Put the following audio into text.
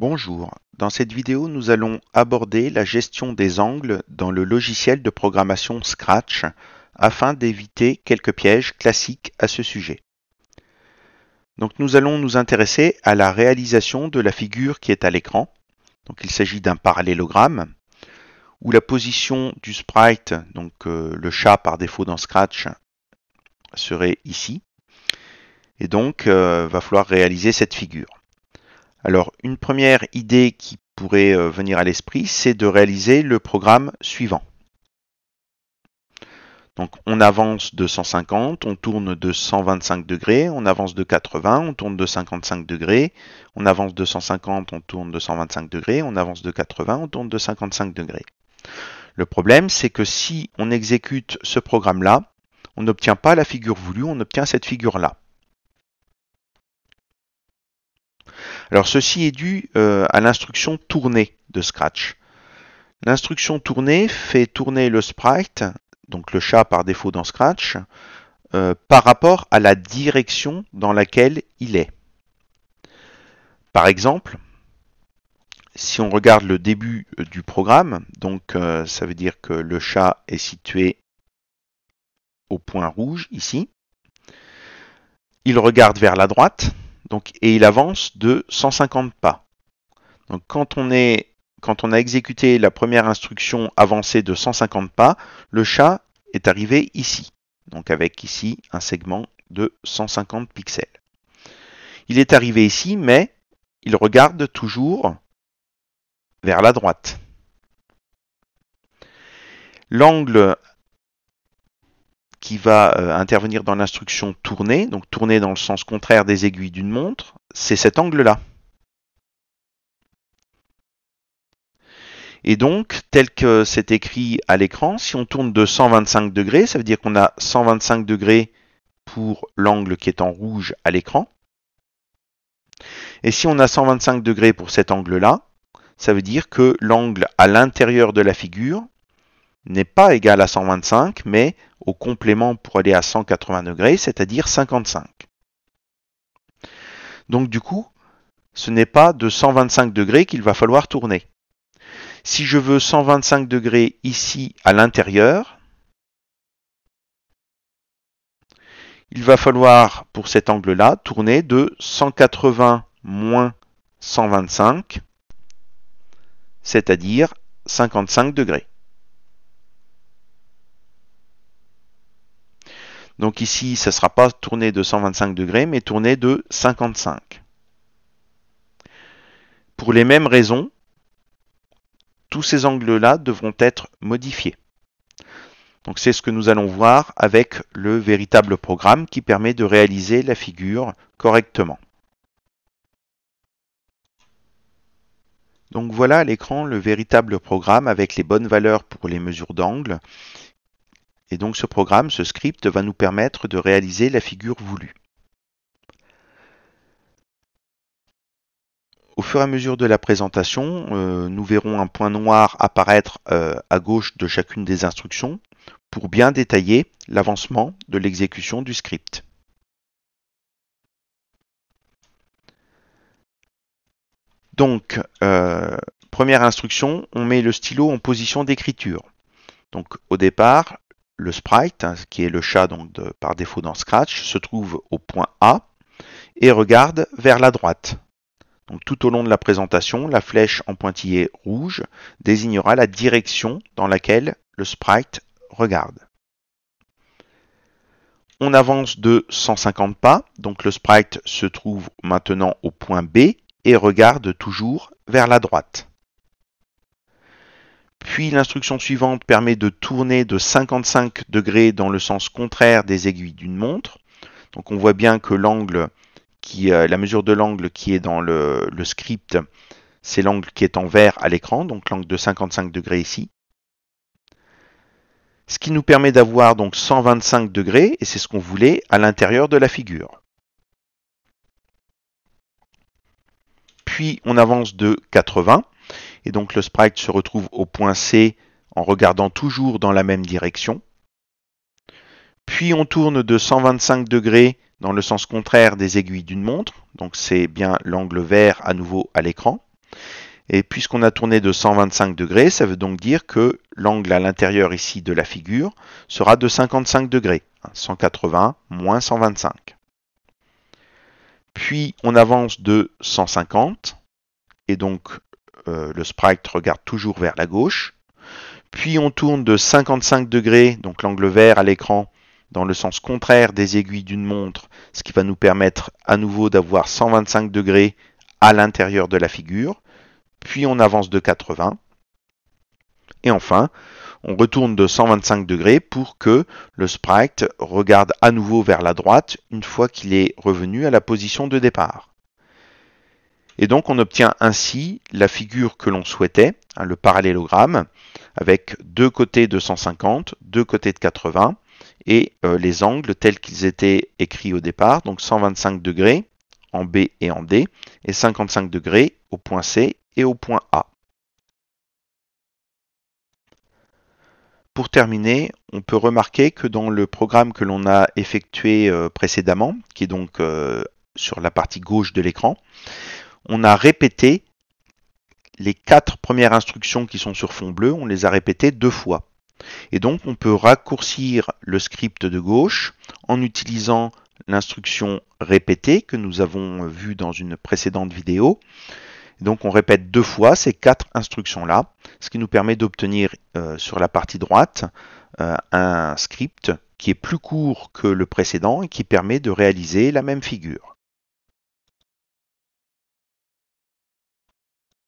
Bonjour, dans cette vidéo nous allons aborder la gestion des angles dans le logiciel de programmation Scratch afin d'éviter quelques pièges classiques à ce sujet. Donc nous allons nous intéresser à la réalisation de la figure qui est à l'écran. Donc il s'agit d'un parallélogramme où la position du sprite, donc le chat par défaut dans Scratch, serait ici. Et donc va falloir réaliser cette figure. Alors, une première idée qui pourrait venir à l'esprit, c'est de réaliser le programme suivant. Donc, on avance de 150, on tourne de 125 degrés, on avance de 80, on tourne de 55 degrés, on avance de 150, on tourne de 125 degrés, on avance de 80, on tourne de 55 degrés. Le problème, c'est que si on exécute ce programme-là, on n'obtient pas la figure voulue, on obtient cette figure-là. Alors ceci est dû à l'instruction tourner de Scratch. L'instruction tourner fait tourner le sprite, donc le chat par défaut dans Scratch, par rapport à la direction dans laquelle il est. Par exemple, si on regarde le début du programme, donc ça veut dire que le chat est situé au point rouge ici. Il regarde vers la droite, donc, et il avance de 150 pas. Donc quand on a exécuté la première instruction avancée de 150 pas, le chat est arrivé ici. Donc avec ici un segment de 150 pixels. Il est arrivé ici, mais il regarde toujours vers la droite. L'angle qui va intervenir dans l'instruction tourner, donc tourner dans le sens contraire des aiguilles d'une montre, c'est cet angle-là. Et donc, tel que c'est écrit à l'écran, si on tourne de 125 degrés, ça veut dire qu'on a 125 degrés pour l'angle qui est en rouge à l'écran. Et si on a 125 degrés pour cet angle-là, ça veut dire que l'angle à l'intérieur de la figure n'est pas égal à 125, mais au complément pour aller à 180 degrés, c'est-à-dire 55. Donc du coup, ce n'est pas de 125 degrés qu'il va falloir tourner. Si je veux 125 degrés ici à l'intérieur, il va falloir pour cet angle-là tourner de 180 moins 125, c'est-à-dire 55 degrés. Donc ici, ça ne sera pas tourné de 125 degrés, mais tourné de 55. Pour les mêmes raisons, tous ces angles-là devront être modifiés. Donc c'est ce que nous allons voir avec le véritable programme qui permet de réaliser la figure correctement. Donc voilà à l'écran le véritable programme avec les bonnes valeurs pour les mesures d'angle. Et donc ce programme, ce script, va nous permettre de réaliser la figure voulue. Au fur et à mesure de la présentation, nous verrons un point noir apparaître à gauche de chacune des instructions pour bien détailler l'avancement de l'exécution du script. Donc, première instruction, on met le stylo en position d'écriture. Donc au départ, le sprite, qui est le chat donc par défaut dans Scratch, se trouve au point A et regarde vers la droite. Donc tout au long de la présentation, la flèche en pointillé rouge désignera la direction dans laquelle le sprite regarde. On avance de 150 pas, donc le sprite se trouve maintenant au point B et regarde toujours vers la droite. Puis l'instruction suivante permet de tourner de 55 degrés dans le sens contraire des aiguilles d'une montre. Donc on voit bien que l'angle la mesure de l'angle qui est dans le script, c'est l'angle qui est en vert à l'écran, donc l'angle de 55 degrés ici. Ce qui nous permet d'avoir donc 125 degrés, et c'est ce qu'on voulait, à l'intérieur de la figure. Puis on avance de 80, et donc le sprite se retrouve au point C en regardant toujours dans la même direction. Puis on tourne de 125 degrés dans le sens contraire des aiguilles d'une montre, donc c'est bien l'angle vert à nouveau à l'écran. Et puisqu'on a tourné de 125 degrés, ça veut donc dire que l'angle à l'intérieur ici de la figure sera de 55 degrés. 180 moins 125. Puis on avance de 150, et donc le sprite regarde toujours vers la gauche. Puis on tourne de 55 degrés, donc l'angle vert à l'écran, dans le sens contraire des aiguilles d'une montre, ce qui va nous permettre à nouveau d'avoir 125 degrés à l'intérieur de la figure. Puis on avance de 80. Et enfin, on retourne de 125 degrés pour que le sprite regarde à nouveau vers la droite une fois qu'il est revenu à la position de départ. Et donc on obtient ainsi la figure que l'on souhaitait, le parallélogramme, avec deux côtés de 150, deux côtés de 80, et les angles tels qu'ils étaient écrits au départ, donc 125 degrés en B et en D, et 55 degrés au point C et au point A. Pour terminer, on peut remarquer que dans le programme que l'on a effectué précédemment, qui est donc sur la partie gauche de l'écran, on a répété les 4 premières instructions qui sont sur fond bleu, on les a répétées 2 fois. Et donc on peut raccourcir le script de gauche en utilisant l'instruction répéter que nous avons vue dans une précédente vidéo. Donc on répète 2 fois ces 4 instructions-là, ce qui nous permet d'obtenir sur la partie droite un script qui est plus court que le précédent et qui permet de réaliser la même figure.